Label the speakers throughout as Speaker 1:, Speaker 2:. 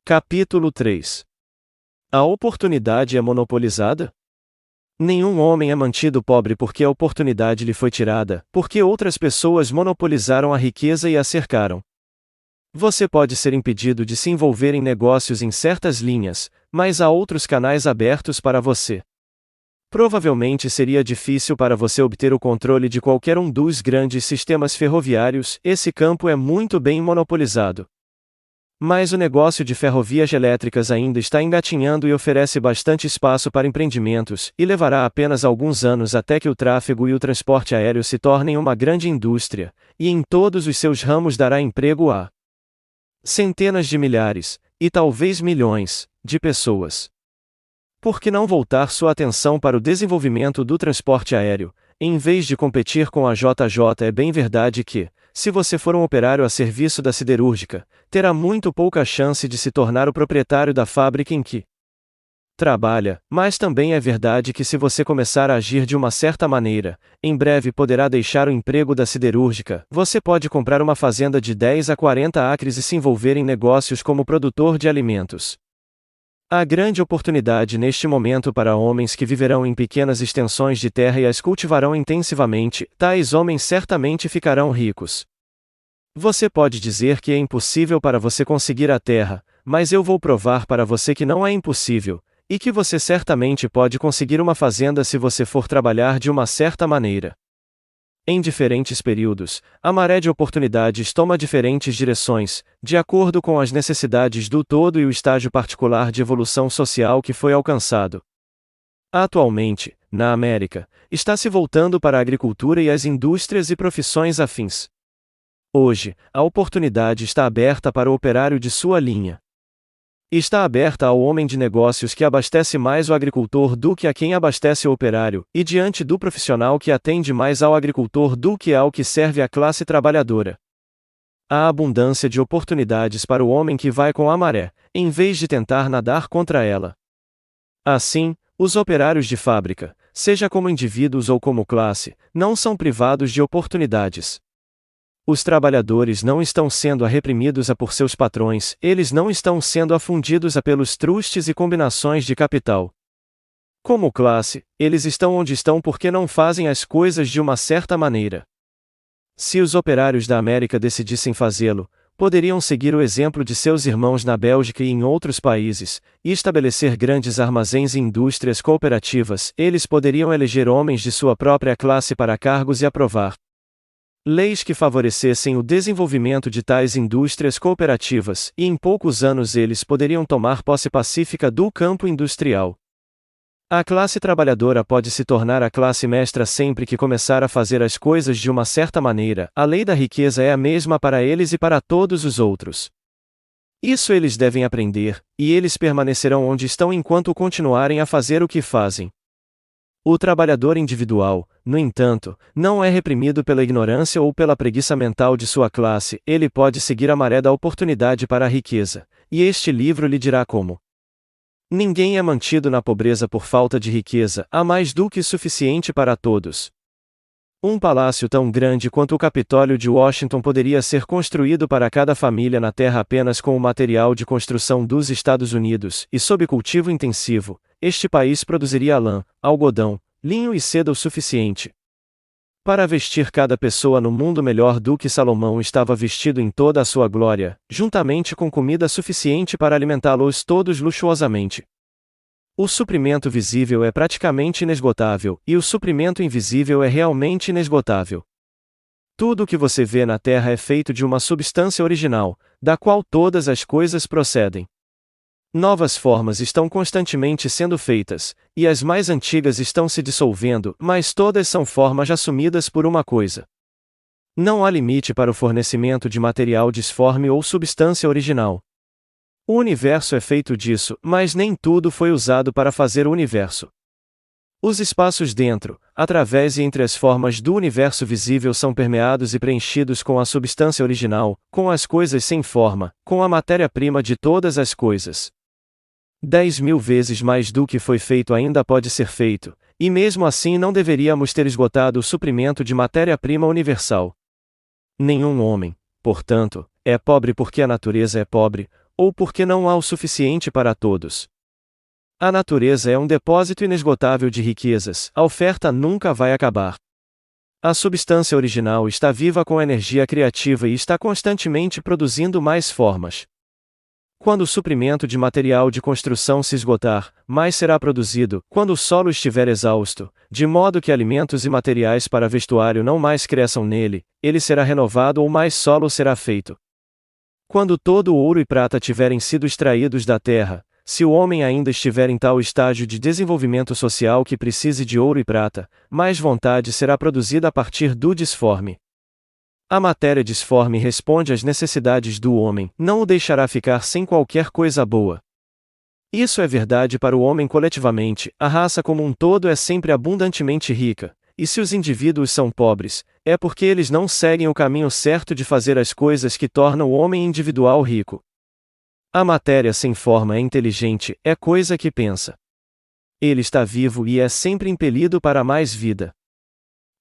Speaker 1: Capítulo 3. A oportunidade é monopolizada? Nenhum homem é mantido pobre porque a oportunidade lhe foi tirada, porque outras pessoas monopolizaram a riqueza e a cercaram. Você pode ser impedido de se envolver em negócios em certas linhas, mas há outros canais abertos para você. Provavelmente seria difícil para você obter o controle de qualquer um dos grandes sistemas ferroviários, esse campo é muito bem monopolizado. Mas o negócio de ferrovias elétricas ainda está engatinhando e oferece bastante espaço para empreendimentos, e levará apenas alguns anos até que o tráfego e o transporte aéreo se tornem uma grande indústria, e em todos os seus ramos dará emprego a centenas de milhares, e talvez milhões, de pessoas. Por que não voltar sua atenção para o desenvolvimento do transporte aéreo, em vez de competir com a JJ? É bem verdade que, se você for um operário a serviço da siderúrgica, terá muito pouca chance de se tornar o proprietário da fábrica em que trabalha, mas também é verdade que se você começar a agir de uma certa maneira, em breve poderá deixar o emprego da siderúrgica. Você pode comprar uma fazenda de 10 a 40 acres e se envolver em negócios como produtor de alimentos. Há grande oportunidade neste momento para homens que viverão em pequenas extensões de terra e as cultivarão intensivamente, tais homens certamente ficarão ricos. Você pode dizer que é impossível para você conseguir a terra, mas eu vou provar para você que não é impossível, e que você certamente pode conseguir uma fazenda se você for trabalhar de uma certa maneira. Em diferentes períodos, a maré de oportunidades toma diferentes direções, de acordo com as necessidades do todo e o estágio particular de evolução social que foi alcançado. Atualmente, na América, está se voltando para a agricultura e as indústrias e profissões afins. Hoje, a oportunidade está aberta para o operário de sua linha. Está aberta ao homem de negócios que abastece mais o agricultor do que a quem abastece o operário, e diante do profissional que atende mais ao agricultor do que ao que serve a classe trabalhadora. Há abundância de oportunidades para o homem que vai com a maré, em vez de tentar nadar contra ela. Assim, os operários de fábrica, seja como indivíduos ou como classe, não são privados de oportunidades. Os trabalhadores não estão sendo reprimidos por seus patrões, eles não estão sendo afundidos pelos trustes e combinações de capital. Como classe, eles estão onde estão porque não fazem as coisas de uma certa maneira. Se os operários da América decidissem fazê-lo, poderiam seguir o exemplo de seus irmãos na Bélgica e em outros países, e estabelecer grandes armazéns e indústrias cooperativas. Eles poderiam eleger homens de sua própria classe para cargos e aprovar leis que favorecessem o desenvolvimento de tais indústrias cooperativas, e em poucos anos eles poderiam tomar posse pacífica do campo industrial. A classe trabalhadora pode se tornar a classe mestra sempre que começar a fazer as coisas de uma certa maneira. A lei da riqueza é a mesma para eles e para todos os outros. Isso eles devem aprender, e eles permanecerão onde estão enquanto continuarem a fazer o que fazem. O trabalhador individual, no entanto, não é reprimido pela ignorância ou pela preguiça mental de sua classe, ele pode seguir a maré da oportunidade para a riqueza, e este livro lhe dirá como. Ninguém é mantido na pobreza por falta de riqueza, há mais do que suficiente para todos. Um palácio tão grande quanto o Capitólio de Washington poderia ser construído para cada família na Terra apenas com o material de construção dos Estados Unidos, e sob cultivo intensivo, este país produziria lã, algodão, linho e seda o suficiente para vestir cada pessoa no mundo melhor do que Salomão estava vestido em toda a sua glória, juntamente com comida suficiente para alimentá-los todos luxuosamente. O suprimento visível é praticamente inesgotável, e o suprimento invisível é realmente inesgotável. Tudo o que você vê na Terra é feito de uma substância original, da qual todas as coisas procedem. Novas formas estão constantemente sendo feitas, e as mais antigas estão se dissolvendo, mas todas são formas assumidas por uma coisa. Não há limite para o fornecimento de material disforme ou substância original. O universo é feito disso, mas nem tudo foi usado para fazer o universo. Os espaços dentro, através e entre as formas do universo visível são permeados e preenchidos com a substância original, com as coisas sem forma, com a matéria-prima de todas as coisas. 10.000 vezes mais do que foi feito ainda pode ser feito, e mesmo assim não deveríamos ter esgotado o suprimento de matéria-prima universal. Nenhum homem, portanto, é pobre porque a natureza é pobre, ou porque não há o suficiente para todos. A natureza é um depósito inesgotável de riquezas, a oferta nunca vai acabar. A substância original está viva com energia criativa e está constantemente produzindo mais formas. Quando o suprimento de material de construção se esgotar, mais será produzido, quando o solo estiver exausto, de modo que alimentos e materiais para vestuário não mais cresçam nele, ele será renovado ou mais solo será feito. Quando todo o ouro e prata tiverem sido extraídos da terra, se o homem ainda estiver em tal estágio de desenvolvimento social que precise de ouro e prata, mais vontade será produzida a partir do disforme. A matéria disforme responde às necessidades do homem, não o deixará ficar sem qualquer coisa boa. Isso é verdade para o homem coletivamente, a raça como um todo é sempre abundantemente rica, e se os indivíduos são pobres, é porque eles não seguem o caminho certo de fazer as coisas que tornam o homem individual rico. A matéria sem forma é inteligente, é coisa que pensa. Ele está vivo e é sempre impelido para mais vida.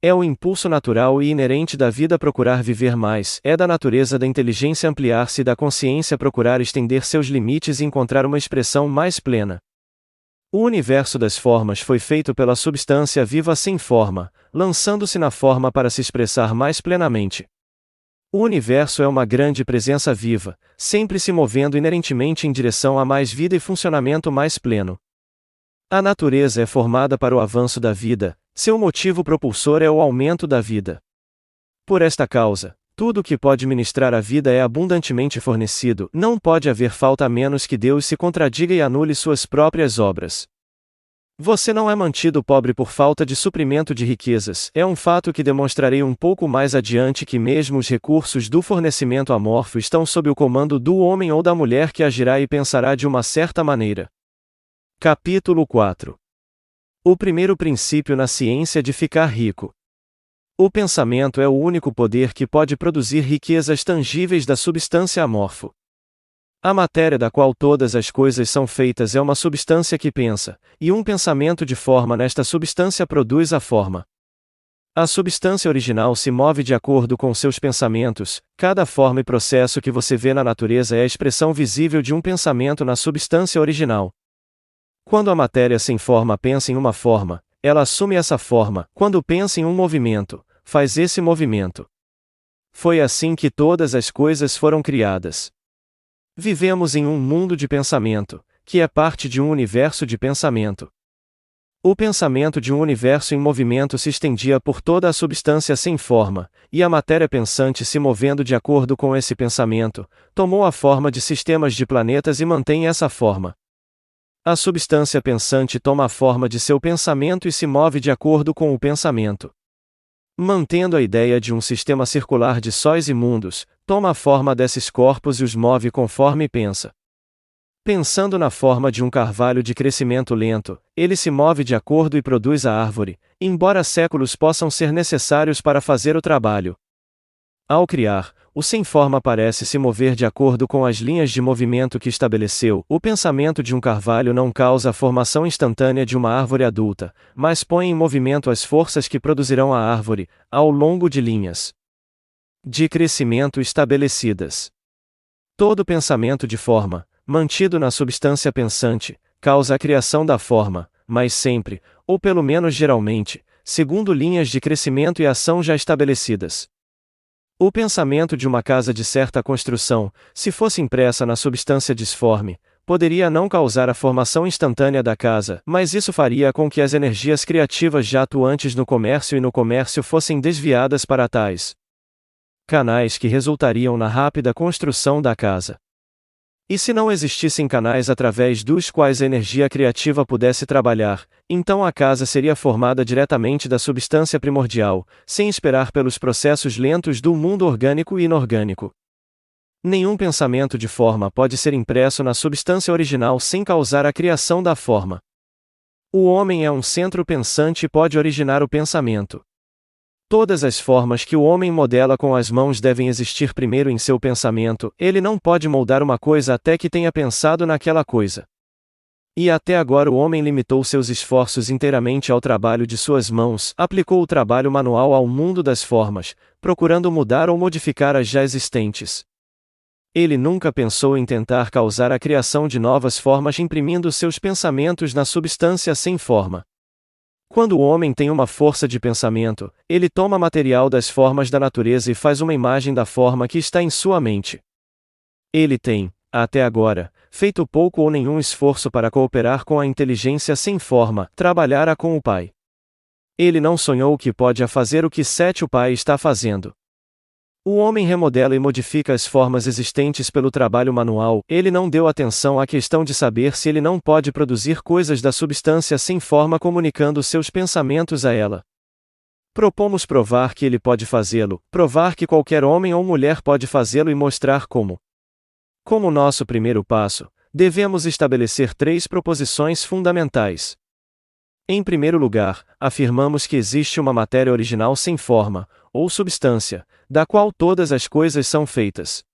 Speaker 1: É o impulso natural e inerente da vida procurar viver mais, é da natureza da inteligência ampliar-se e da consciência procurar estender seus limites e encontrar uma expressão mais plena. O universo das formas foi feito pela substância viva sem forma, lançando-se na forma para se expressar mais plenamente. O universo é uma grande presença viva, sempre se movendo inerentemente em direção a mais vida e funcionamento mais pleno. A natureza é formada para o avanço da vida, seu motivo propulsor é o aumento da vida. Por esta causa, tudo o que pode ministrar a vida é abundantemente fornecido, não pode haver falta a menos que Deus se contradiga e anule suas próprias obras. Você não é mantido pobre por falta de suprimento de riquezas, é um fato que demonstrarei um pouco mais adiante que mesmo os recursos do fornecimento amorfo estão sob o comando do homem ou da mulher que agirá e pensará de uma certa maneira. Capítulo 4. O primeiro princípio na ciência de ficar rico. O pensamento é o único poder que pode produzir riquezas tangíveis da substância amorfo. A matéria da qual todas as coisas são feitas é uma substância que pensa, e um pensamento de forma nesta substância produz a forma. A substância original se move de acordo com seus pensamentos, cada forma e processo que você vê na natureza é a expressão visível de um pensamento na substância original. Quando a matéria sem forma pensa em uma forma, ela assume essa forma, quando pensa em um movimento, faz esse movimento. Foi assim que todas as coisas foram criadas. Vivemos em um mundo de pensamento, que é parte de um universo de pensamento. O pensamento de um universo em movimento se estendia por toda a substância sem forma, e a matéria pensante se movendo de acordo com esse pensamento, tomou a forma de sistemas de planetas e mantém essa forma. A substância pensante toma a forma de seu pensamento e se move de acordo com o pensamento. Mantendo a ideia de um sistema circular de sóis e mundos, toma a forma desses corpos e os move conforme pensa. Pensando na forma de um carvalho de crescimento lento, ele se move de acordo e produz a árvore, embora séculos possam ser necessários para fazer o trabalho. Ao criar, o sem forma parece se mover de acordo com as linhas de movimento que estabeleceu. O pensamento de um carvalho não causa a formação instantânea de uma árvore adulta, mas põe em movimento as forças que produzirão a árvore, ao longo de linhas de crescimento estabelecidas. Todo pensamento de forma, mantido na substância pensante, causa a criação da forma, mas sempre, ou pelo menos geralmente, segundo linhas de crescimento e ação já estabelecidas. O pensamento de uma casa de certa construção, se fosse impressa na substância disforme, poderia não causar a formação instantânea da casa, mas isso faria com que as energias criativas já atuantes no comércio e no comércio fossem desviadas para tais canais que resultariam na rápida construção da casa. E se não existissem canais através dos quais a energia criativa pudesse trabalhar, então a casa seria formada diretamente da substância primordial, sem esperar pelos processos lentos do mundo orgânico e inorgânico. Nenhum pensamento de forma pode ser impresso na substância original sem causar a criação da forma. O homem é um centro pensante e pode originar o pensamento. Todas as formas que o homem modela com as mãos devem existir primeiro em seu pensamento, ele não pode moldar uma coisa até que tenha pensado naquela coisa. E até agora o homem limitou seus esforços inteiramente ao trabalho de suas mãos, aplicou o trabalho manual ao mundo das formas, procurando mudar ou modificar as já existentes. Ele nunca pensou em tentar causar a criação de novas formas imprimindo seus pensamentos na substância sem forma. Quando o homem tem uma força de pensamento, ele toma material das formas da natureza e faz uma imagem da forma que está em sua mente. Ele tem, até agora, feito pouco ou nenhum esforço para cooperar com a inteligência sem forma, trabalhar com o Pai. Ele não sonhou que pode fazer o que Sete o Pai está fazendo. O homem remodela e modifica as formas existentes pelo trabalho manual, ele não deu atenção à questão de saber se ele não pode produzir coisas da substância sem forma comunicando seus pensamentos a ela. Propomos provar que ele pode fazê-lo, provar que qualquer homem ou mulher pode fazê-lo e mostrar como. Como nosso primeiro passo, devemos estabelecer 3 proposições fundamentais. Em primeiro lugar, afirmamos que existe uma matéria original sem forma, ou substância, da qual todas as coisas são feitas.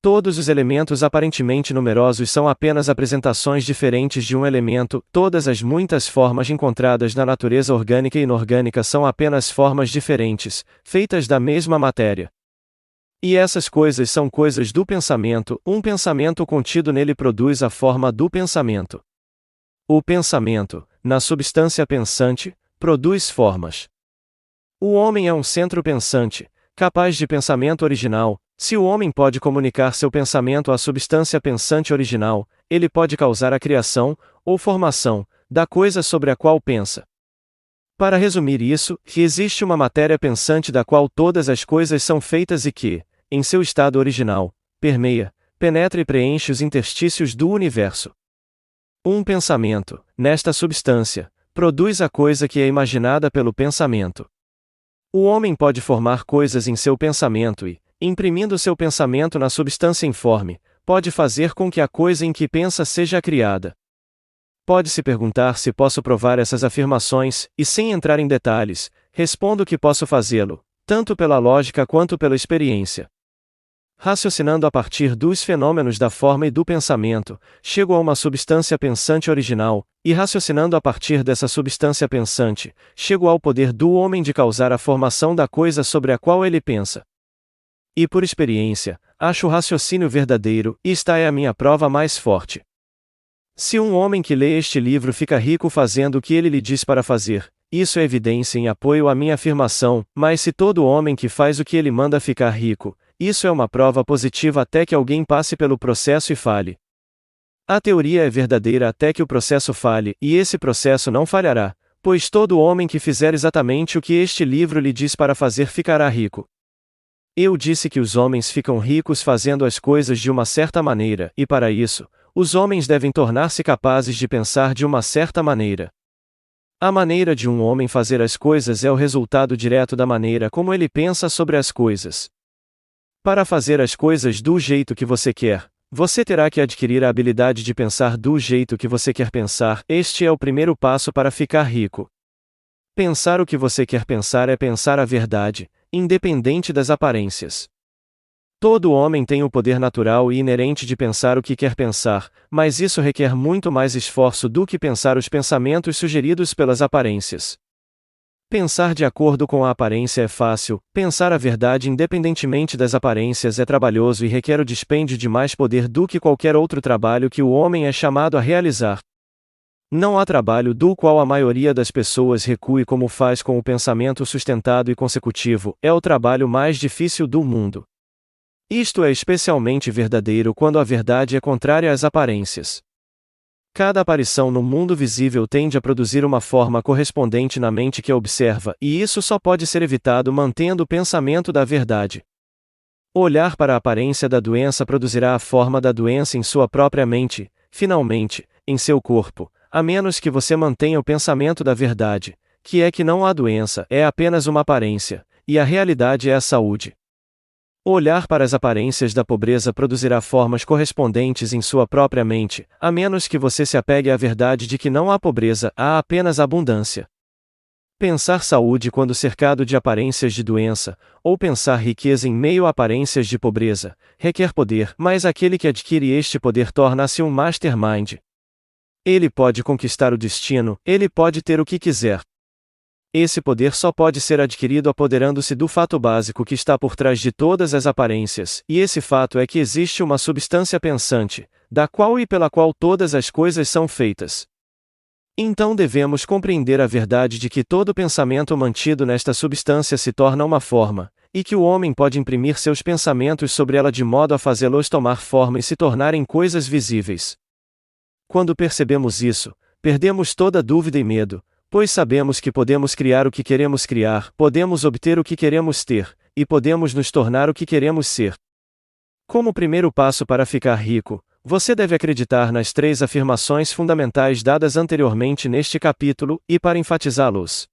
Speaker 1: Todos os elementos aparentemente numerosos são apenas apresentações diferentes de um elemento, todas as muitas formas encontradas na natureza orgânica e inorgânica são apenas formas diferentes, feitas da mesma matéria. E essas coisas são coisas do pensamento, um pensamento contido nele produz a forma do pensamento. O pensamento, na substância pensante, produz formas. O homem é um centro pensante, capaz de pensamento original. Se o homem pode comunicar seu pensamento à substância pensante original, ele pode causar a criação, ou formação, da coisa sobre a qual pensa. Para resumir isso, que existe uma matéria pensante da qual todas as coisas são feitas e que, em seu estado original, permeia, penetra e preenche os interstícios do universo. Um pensamento, nesta substância, produz a coisa que é imaginada pelo pensamento. O homem pode formar coisas em seu pensamento e, imprimindo seu pensamento na substância informe, pode fazer com que a coisa em que pensa seja criada. Pode-se perguntar se posso provar essas afirmações, e sem entrar em detalhes, respondo que posso fazê-lo, tanto pela lógica quanto pela experiência. Raciocinando a partir dos fenômenos da forma e do pensamento, chego a uma substância pensante original, e raciocinando a partir dessa substância pensante, chego ao poder do homem de causar a formação da coisa sobre a qual ele pensa. E por experiência, acho o raciocínio verdadeiro, e esta é a minha prova mais forte. Se um homem que lê este livro fica rico fazendo o que ele lhe diz para fazer, isso é evidência em apoio à minha afirmação, mas se todo homem que faz o que ele manda ficar rico, isso é uma prova positiva até que alguém passe pelo processo e fale. A teoria é verdadeira até que o processo fale, e esse processo não falhará, pois todo homem que fizer exatamente o que este livro lhe diz para fazer ficará rico. Eu disse que os homens ficam ricos fazendo as coisas de uma certa maneira, e para isso, os homens devem tornar-se capazes de pensar de uma certa maneira. A maneira de um homem fazer as coisas é o resultado direto da maneira como ele pensa sobre as coisas. Para fazer as coisas do jeito que você quer, você terá que adquirir a habilidade de pensar do jeito que você quer pensar. Este é o primeiro passo para ficar rico. Pensar o que você quer pensar é pensar a verdade, independente das aparências. Todo homem tem o poder natural e inerente de pensar o que quer pensar, mas isso requer muito mais esforço do que pensar os pensamentos sugeridos pelas aparências. Pensar de acordo com a aparência é fácil, pensar a verdade independentemente das aparências é trabalhoso e requer o dispêndio de mais poder do que qualquer outro trabalho que o homem é chamado a realizar. Não há trabalho do qual a maioria das pessoas recue como faz com o pensamento sustentado e consecutivo, é o trabalho mais difícil do mundo. Isto é especialmente verdadeiro quando a verdade é contrária às aparências. Cada aparição no mundo visível tende a produzir uma forma correspondente na mente que a observa, e isso só pode ser evitado mantendo o pensamento da verdade. Olhar para a aparência da doença produzirá a forma da doença em sua própria mente, finalmente, em seu corpo, a menos que você mantenha o pensamento da verdade, que é que não há doença, é apenas uma aparência, e a realidade é a saúde. Olhar para as aparências da pobreza produzirá formas correspondentes em sua própria mente, a menos que você se apegue à verdade de que não há pobreza, há apenas abundância. Pensar saúde quando cercado de aparências de doença, ou pensar riqueza em meio a aparências de pobreza, requer poder, mas aquele que adquire este poder torna-se um mastermind. Ele pode conquistar o destino, ele pode ter o que quiser. Esse poder só pode ser adquirido apoderando-se do fato básico que está por trás de todas as aparências, e esse fato é que existe uma substância pensante, da qual e pela qual todas as coisas são feitas. Então devemos compreender a verdade de que todo pensamento mantido nesta substância se torna uma forma, e que o homem pode imprimir seus pensamentos sobre ela de modo a fazê-los tomar forma e se tornarem coisas visíveis. Quando percebemos isso, perdemos toda dúvida e medo, pois sabemos que podemos criar o que queremos criar, podemos obter o que queremos ter, e podemos nos tornar o que queremos ser. Como primeiro passo para ficar rico, você deve acreditar nas 3 afirmações fundamentais dadas anteriormente neste capítulo, e para enfatizá-los.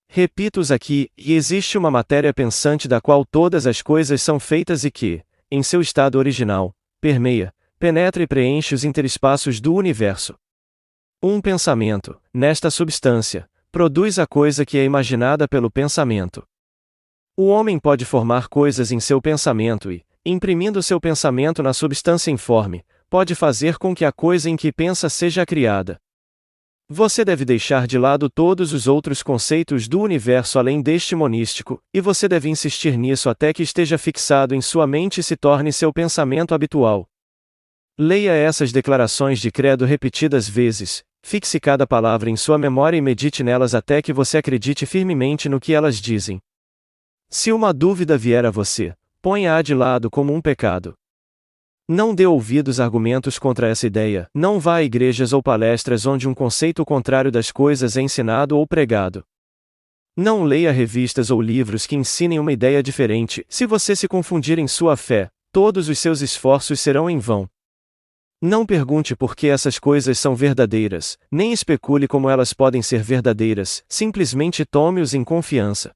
Speaker 1: Repito-os aqui: e existe uma matéria pensante da qual todas as coisas são feitas e que, em seu estado original, permeia, penetra e preenche os interespaços do universo. Um pensamento, nesta substância, produz a coisa que é imaginada pelo pensamento. O homem pode formar coisas em seu pensamento e, imprimindo seu pensamento na substância informe, pode fazer com que a coisa em que pensa seja criada. Você deve deixar de lado todos os outros conceitos do universo além deste monístico, e você deve insistir nisso até que esteja fixado em sua mente e se torne seu pensamento habitual. Leia essas declarações de credo repetidas vezes, fixe cada palavra em sua memória e medite nelas até que você acredite firmemente no que elas dizem. Se uma dúvida vier a você, ponha-a de lado como um pecado. Não dê ouvidos a argumentos contra essa ideia, não vá a igrejas ou palestras onde um conceito contrário das coisas é ensinado ou pregado. Não leia revistas ou livros que ensinem uma ideia diferente. Se você se confundir em sua fé, todos os seus esforços serão em vão. Não pergunte por que essas coisas são verdadeiras, nem especule como elas podem ser verdadeiras, simplesmente tome-os em confiança.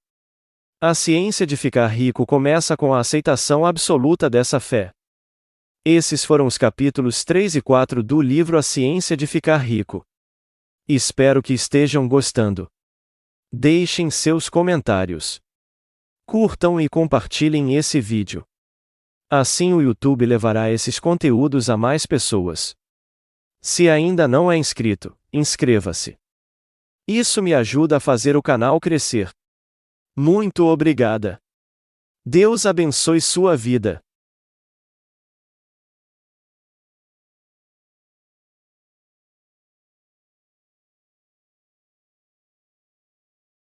Speaker 1: A ciência de ficar rico começa com a aceitação absoluta dessa fé. Esses foram os capítulos 3 e 4 do livro A Ciência de Ficar Rico. Espero que estejam gostando. Deixem seus comentários. Curtam e compartilhem esse vídeo. Assim o YouTube levará esses conteúdos a mais pessoas. Se ainda não é inscrito, inscreva-se. Isso me ajuda a fazer o canal crescer. Muito obrigada. Deus abençoe sua vida.